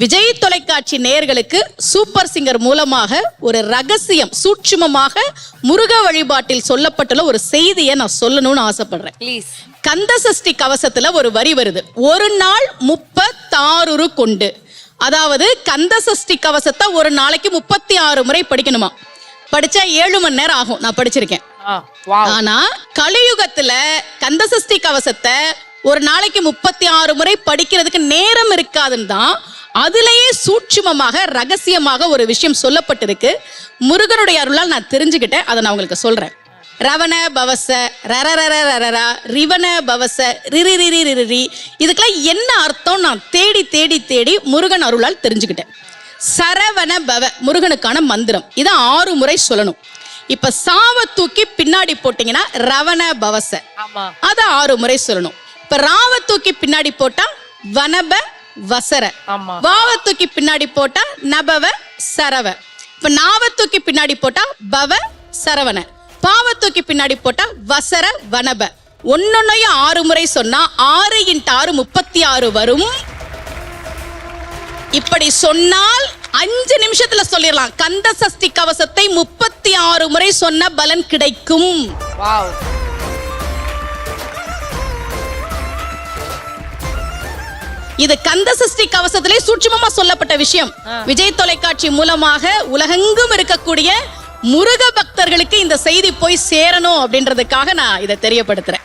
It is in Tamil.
விஜய் தொலைக்காட்சி நேயர்களுக்கு சூப்பர் சிங்கர் மூலமாக ஒரு ரகசியம் சூட்சுமமாக முருக வழிபாட்டில் சொல்லப்பட்டுள்ள ஒரு செய்தியை நான் சொல்லணும்னு ஆசைப்படுறேன். ப்ளீஸ். கந்த சஷ்டி கவசத்துல ஒரு வரி வருது, ஒரு நாள் 36 கொண்டு. அதாவது கந்த சஷ்டி கவசத்தை ஒரு நாளைக்கு 36 முறை படிக்கணுமா. படிச்சா 7 மணி நேரம் ஆகும். நான் படிச்சிருக்கேன். ஆனா கலியுகத்துல கந்த சஷ்டி கவசத்தை ஒரு நாளைக்கு 36 முறை படிக்கிறதுக்கு நேரம் இருக்காதுன்னு தான் அதுலயே சூட்சுமமாக ரகசியமாக ஒரு விஷயம் சொல்லப்பட்டிருக்கு. முருகனுடைய அருளால் நான் தெரிஞ்சுக்கிட்டேன். அதை நான் உங்களுக்கு சொல்றேன். ரவண பவச ரரரரரரா ரிவண பவச ரிரிரிரிரிரி இதுக்கெல்லாம் என்ன அர்த்தம் நான் தேடி தேடி தேடி முருகன் அருளால் தெரிஞ்சுக்கிட்டேன். சரவண பவ முருகனுக்கான மந்திரம். இதை 6 முறை சொல்லணும். இப்ப சாவ தூக்கி பின்னாடி போட்டீங்கன்னா ரவண பவச, அதை 6 முறை சொல்லணும். இப்ப ராவ தூக்கி பின்னாடி போட்டா வனப வசர, வாவ தூக்கி பின்னாடி போட்டா நபவ சரவ, இப்ப நாவ தூக்கி பின்னாடி போட்டா பவ சரவண, பாவ தூக்கி பின்னாடி போட்டா வசர வனப. ஒன்னொன்னையும் 6 முறை சொன்னா 6 × 6 36 வரும். இப்படி சொன்னால் 5 நிமிஷத்துல சொல்லிடலாம். கந்த சஷ்டி கவசத்தை 36 முறை சொன்ன பலன் கிடைக்கும். இது கந்த சஷ்டி கவசத்திலே சூட்சுமமா சொல்லப்பட்ட விஷயம். விஜய் தொலைக்காட்சி மூலமாக உலகெங்கும் இருக்கக்கூடிய முருக பக்தர்களுக்கு இந்த செய்தி போய் சேரணும் அப்படின்றதுக்காக நான் இதை தெரியப்படுத்துறேன்.